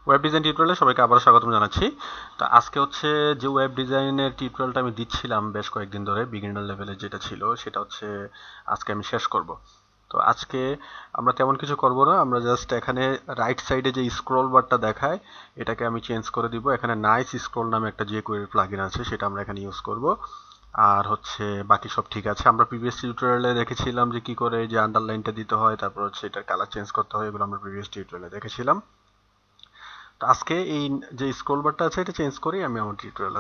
Web design টিউটোরিয়ালে সবাইকে আবারও স্বাগতম জানাচ্ছি। তো আজকে হচ্ছে যে ওয়েব ডিজাইনের টিউটোরিয়ালটা আমি দিচ্ছিলাম বেশ কয়েকদিন ধরে, বিগিনার লেভেলে যেটা ছিল সেটা হচ্ছে আজকে আমি শেষ করব। তো আজকে আমরা তেমন কিছু করব না, আমরা জাস্ট এখানে রাইট সাইডে যে স্ক্রল বারটা দেখায় এটাকে আমি চেঞ্জ করে দিব। এখানে নাইস স্ক্রল নামে একটা jQuery প্লাগইন আছে, সেটা আমরা এখানে ইউজ করব। আর হচ্ছে বাকি সব ঠিক আছে। আমরা প্রিভিয়াস টিউটোরিয়ালে দেখেছিলাম যে কি করে যে আন্ডারলাইনটা দিতে হয়, তারপর হচ্ছে এটার কালার চেঞ্জ করতে হয়, এগুলো আমরা প্রিভিয়াস টিউটোরিয়ালে দেখেছিলাম। তো আজকে এই যে স্ক্রল বারটা আছে এটা চেঞ্জ করি, আমি আমার টিউটোরিয়াল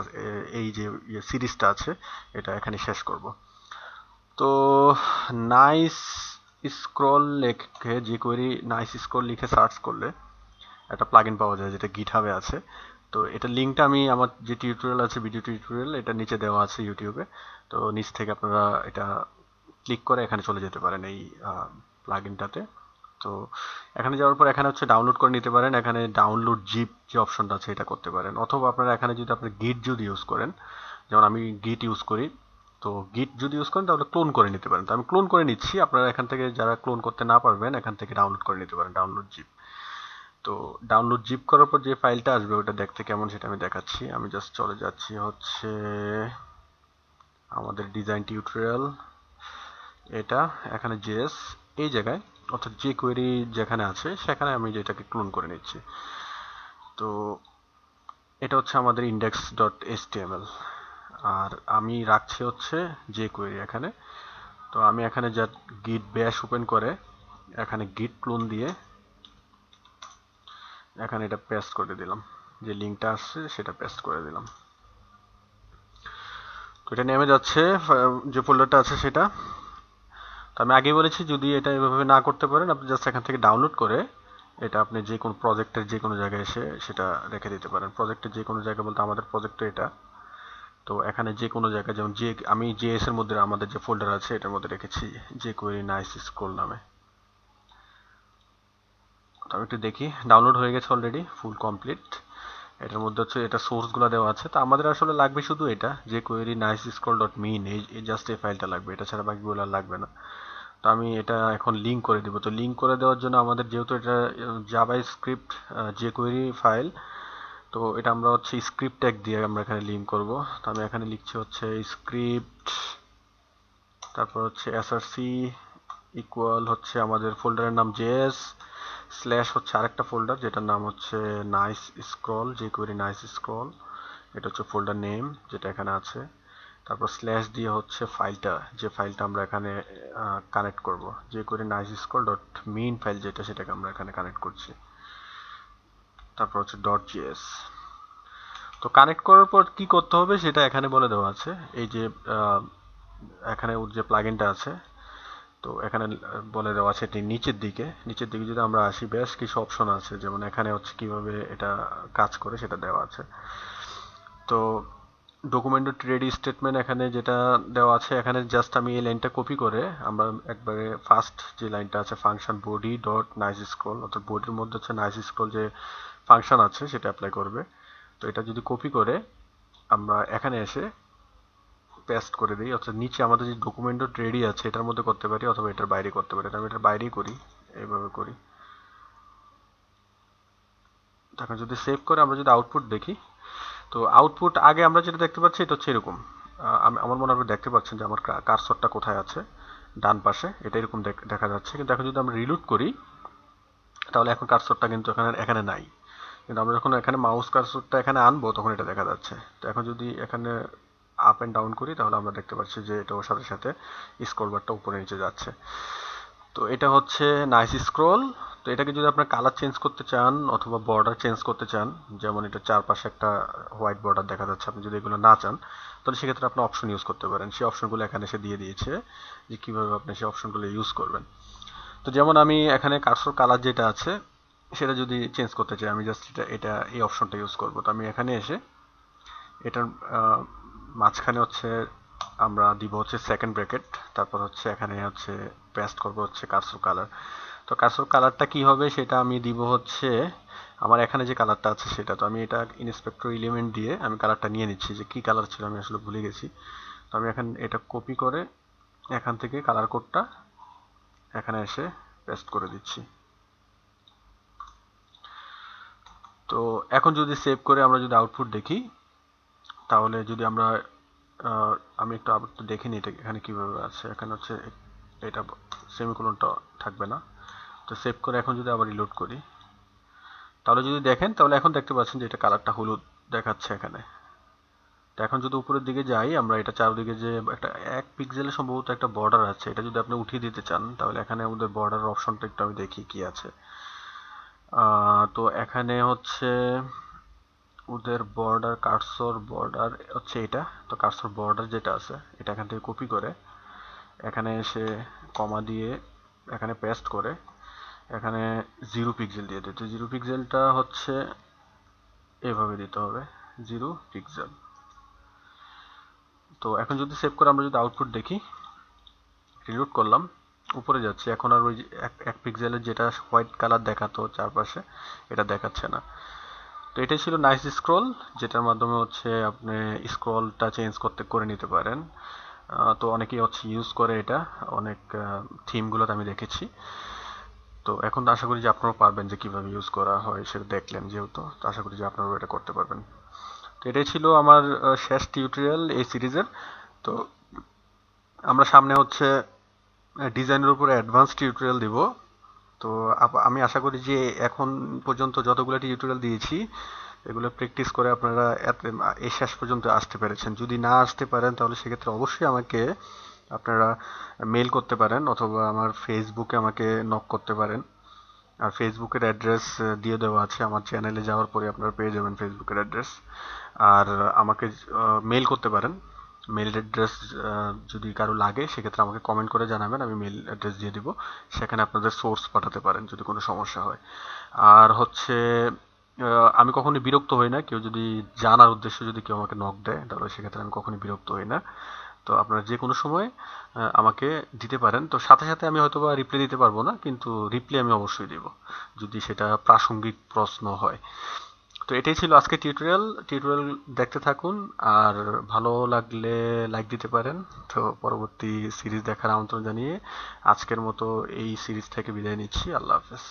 এই যে সিরিজটা আছে এটা এখানে শেষ করব। তো নাইস স্ক্রল লিখে jQuery নাইস স্ক্রল লিখে সার্চ করলে একটা প্লাগইন পাওয়া যায় যেটা গিটহাবে আছে। তো এটা লিঙ্কটা আমি আমার যে টিউটোরিয়াল আছে, ভিডিও টিউটোরিয়াল, এটা নিচে দেওয়া আছে ইউটিউবে। তো নিচ থেকে আপনারা এটা ক্লিক করে এখানে চলে যেতে পারেন এই প্লাগইনটাতে। তো এখানে যাওয়ার পর এখানে হচ্ছে ডাউনলোড করে নিতে পারেন। এখানে ডাউনলোড জিপ যে অপশনটা আছে এটা করতে পারেন, অথবা আপনারা এখানে যদি আপনি গিট যদি ইউজ করেন, যেমন আমি গিট ইউজ করি, তো গিট যদি ইউজ করেন তাহলে ক্লোন করে নিতে পারেন। তো আমি ক্লোন করে নিচ্ছি, আপনারা এখান থেকে যারা ক্লোন করতে না পারবেন এখান থেকে ডাউনলোড করে নিতে পারেন ডাউনলোড জিপ। তো ডাউনলোড জিপ করার পর যে ফাইলটা আসবে ওটা দেখতে কেমন সেটা আমি দেখাচ্ছি। আমি জাস্ট চলে যাচ্ছি হচ্ছে আমাদের ডিজাইন টিউটোরিয়াল, এটা এখানে জেএস এই জায়গায়, অর্থাৎ jQuery যেখানে আছে সেখানে আমি যেটাকে ক্লোন করে নিচ্ছি। তো এটা হচ্ছে আমাদের index.html, আর আমি রাখছি হচ্ছে jQuery এখানে। তো আমি এখানে যা git bash ওপেন করে এখানে git ক্লোন দিয়ে এখানে এটা পেস্ট করে দিলাম, যে লিঙ্কটা আসছে সেটা পেস্ট করে দিলাম। তো এটা নেমে যাচ্ছে যে ফোল্ডারটা আছে সেটা। তো আমি আগেই বলেছি যদি এটা এভাবে না করতে পারেন আপনি জাস্ট এখান থেকে ডাউনলোড করে এটা আপনি যে কোনো প্রজেক্টের যে কোনো জায়গায় এসে সেটা রেখে দিতে পারেন। প্রজেক্টের যে কোনো জায়গা বলতে আমাদের প্রজেক্ট এটা। তো এখানে যে কোনো জায়গায়, যেমন যে আমি জেএস এর মধ্যে আমাদের যে ফোল্ডার আছে এটার মধ্যে রেখেছি jQuery নাইস স্ক্রল নামে। তো আমি একটু দেখি, ডাউনলোড হয়ে গেছে অলরেডি, ফুল কমপ্লিট। এটার মধ্যে হচ্ছে এটা সোর্সগুলো দেওয়া আছে। তো আমাদের আসলে লাগবে শুধু এটা jQuery nice scroll dot min, এই জাস্ট এই ফাইলটা লাগবে, এটা ছাড়া বাকিগুলো আর লাগবে না। তো আমি এটা এখন লিঙ্ক করে দিব। তো লিঙ্ক করে দেওয়ার জন্য আমাদের যেহেতু এটা জাভা স্ক্রিপ্ট jQuery ফাইল, তো এটা আমরা হচ্ছে স্ক্রিপ্ট ট্যাগ দিয়ে আমরা এখানে লিঙ্ক করব। তো আমি এখানে লিখছি হচ্ছে স্ক্রিপ্ট, তারপর হচ্ছে src ইকুয়াল হচ্ছে আমাদের ফোল্ডারের নাম js, স্ল্যাশ হচ্ছে আরেকটা ফোল্ডার যেটার নাম হচ্ছে nice scroll, jQuery nice scroll, এটা হচ্ছে ফোল্ডার নেম যেটা এখানে আছে। তারপর স্ল্যাশ দিয়ে হচ্ছে ফাইলটা, যে ফাইলটা আমরা এখানে কানেক্ট করব, jQuery nice scroll dot main file যেটা, সেটাকে আমরা এখানে কানেক্ট করছি। তারপর হচ্ছে ডট জিএস। তো কানেক্ট করার পর কি করতে হবে সেটা এখানে বলে দেওয়া আছে। এই যে এখানে যে প্লাগইনটা আছে, তো এখানে বলে দেওয়া আছে এটি নিচের দিকে যদি আমরা আসি বেশ কিছু অপশন আছে, যেমন এখানে হচ্ছে কিভাবে এটা কাজ করে সেটা দেওয়া আছে। তো ডকুমেন্ট রেডি স্টেটমেন্ট এখানে যেটা দেওয়া আছে, এখানে জাস্ট আমি এই লাইনটা কপি করে আমরা একবারে ফার্স্ট যে লাইনটা আছে function body dot nice scroll, অর্থাৎ বডির মধ্যে হচ্ছে নাইস স্ক্রল যে ফাংশন আছে সেটা অ্যাপ্লাই করবে। তো এটা যদি কপি করে আমরা এখানে এসে পেস্ট করে দিই, অর্থাৎ নিচে আমাদের যে ডকুমেন্ট রেডি আছে এটার মধ্যে করতে পারি অথবা এটার বাইরে করতে পারি। আমি এটার বাইরেই করি, এইভাবে করি। এখন যদি সেভ করে আমরা যদি আউটপুট দেখি, তো আউটপুট আগে আমরা যেটা দেখতে পাচ্ছি এটা হচ্ছে এরকম। আমার মনে হয় দেখতে পাচ্ছেন যে আমার কার্সরটা কোথায় আছে, ডান পাশে এটা এরকম দেখা যাচ্ছে। কিন্তু এখন যদি আমরা রিলোড করি তাহলে এখন কার্সরটা কিন্তু এখানে নাই। কিন্তু আমরা যখন এখানে মাউস কার্সরটা এখানে আনবো তখন এটা দেখা যাচ্ছে। তো এখন যদি এখানে আপ এন্ড ডাউন করি তাহলে আমরা দেখতে পাচ্ছি যে এটা ওর সাথে সাথে স্ক্রল বারটা উপরে নিচে যাচ্ছে। তো এটা হচ্ছে নাইস স্ক্রল। তো এটাকে যদি আপনার কালার চেঞ্জ করতে চান অথবা বর্ডার চেঞ্জ করতে চান, যেমন এটা চারপাশে একটা হোয়াইট বর্ডার দেখা যাচ্ছে, আপনি যদি এগুলো না চান তাহলে সেক্ষেত্রে আপনি অপশন ইউজ করতে পারেন। সেই অপশনগুলো এখানে এসে দিয়ে দিয়েছে যে কিভাবে আপনি সেই অপশনগুলো ইউজ করবেন। তো যেমন আমি এখানে কার্সর কালার যেটা আছে সেটা যদি চেঞ্জ করতে চাই, আমি জাস্ট এটা এই অপশনটা ইউজ করব। তো আমি এখানে এসে এটার মাঝখানে হচ্ছে আমরা দিব হচ্ছে সেকেন্ড ব্র্যাকেট, তারপর হচ্ছে এখানে হচ্ছে পেস্ট করব হচ্ছে কার্সর কালার। তো কার্সর কালারটা কি হবে সেটা আমি দিব হচ্ছে আমার এখানে যে কালারটা আছে সেটা। তো আমি এটা ইন্সপেক্টর এলিমেন্ট দিয়ে আমি কালারটা নিয়ে নিচ্ছি, যে কি কালার ছিল আমি আসলে ভুলে গেছি। তো আমি এখন এটা কপি করে এখান থেকে কালার কোডটা এখানে এসে পেস্ট করে দিচ্ছি। তো এখন যদি সেভ করে আমরা যদি আউটপুট দেখি, তাহলে যদি আমরা আমি একটু আবার একটু দেখে নিই এটা এখানে কিভাবে আছে। এখানে হচ্ছে এটা সেমিকোলনটা থাকবে না। তো সেভ করে এখন যদি আবার রিলোড করি, তাহলে যদি দেখেন, তাহলে এখন দেখতে পাচ্ছেন যে এটা কালারটা হলুদ দেখাচ্ছে এখানে। তো এখন যদি উপরের দিকে যাই, আমরা এটা চারদিকে যে একটা 1 পিক্সেলের সম্ভবত একটা বর্ডার আছে, এটা যদি আপনি উঠিয়ে দিতে চান, তাহলে এখানে আমাদের বর্ডার অপশনটা একটু আমি দেখি কি আছে। তো এখানে হচ্ছে ওদের বর্ডার, কার্সর বর্ডার হচ্ছে এটা। তো কার্সর বর্ডার যেটা আছে, এটা এখান থেকে কপি করে এখানে এসে কমা দিয়ে এখানে পেস্ট করে এখানে 0 পিক্সেল দিয়ে দিতে। 0 পিক্সেলটা হচ্ছে এভাবে দিতে হবে, 0 পিক্সেল। তো এখন যদি সেভ করে আমরা যদি আউটপুট দেখি, রিলোড করলাম, উপরে যাচ্ছে, এখন আর ওই 1 পিক্সেলের যেটা হোয়াইট কালার দেখাতো চারপাশে, এটা দেখাচ্ছে না। তো এটাই ছিল নাইস স্ক্রল, যেটার মাধ্যমে হচ্ছে আপনি স্ক্রলটা চেঞ্জ করে নিতে পারেন। তো অনেকেই হচ্ছে ইউজ করে এটা, অনেক থিমগুলোতে আমি দেখেছি। তো এখন আশা করি যে আপনারাও পারবেন যে কিভাবে ইউজ করা হয়, সেটা দেখলেন যেহেতু, তো আশা করি যে আপনারাও এটা করতে পারবেন। তো এটাই ছিল আমার শেষ টিউটোরিয়াল এই সিরিজের। তো আমরা সামনে হচ্ছে ডিজাইনের উপরে অ্যাডভান্স টিউটোরিয়াল দিব। তো আমি আশা করি যে এখন পর্যন্ত যতগুলো টিউটোরিয়াল দিয়েছি, এগুলো প্র্যাকটিস করে আপনারা এই শেষ পর্যন্ত আসতে পেরেছেন। যদি না আসতে পারেন, তাহলে সেক্ষেত্রে অবশ্যই আমাকে আপনারা মেল করতে পারেন, অথবা আমার ফেসবুকে আমাকে নক করতে পারেন। আর ফেসবুকের অ্যাড্রেস দিয়ে দেওয়া আছে, আমার চ্যানেলে যাওয়ার পরে আপনারা পেয়ে যাবেন ফেসবুকের অ্যাড্রেস। আর আমাকে মেল করতে পারেন। মেল অ্যাড্রেস যদি কারো লাগে, সেক্ষেত্রে আমাকে কমেন্ট করে জানাবেন, আমি মেল অ্যাড্রেস দিয়ে দিব। সেখানে আপনাদের সোর্স পাঠাতে পারেন যদি কোনো সমস্যা হয়। আর হচ্ছে আমি কখনোই বিরক্ত হই না, কেউ যদি জানার উদ্দেশ্যে যদি কেউ আমাকে নক দেয়, তাহলে সেক্ষেত্রে আমি কখনোই বিরক্ত হই না। তো আপনারা যে কোনো সময় আমাকে দিতে পারেন। তো সাথে সাথে আমি হয়তোবা রিপ্লাই দিতে পারবো না, কিন্তু রিপ্লাই আমি অবশ্যই দিব যদি সেটা প্রাসঙ্গিক প্রশ্ন হয়। তো এটাই ছিল আজকে টিউটোরিয়াল দেখতে থাকুন, আর ভালো লাগলে লাইক দিতে পারেন। তো পরবর্তী সিরিজ দেখার আমন্ত্রণ জানিয়ে আজকের মতো এই সিরিজ থেকে বিদায় নিচ্ছি। আল্লাহ হাফেজ।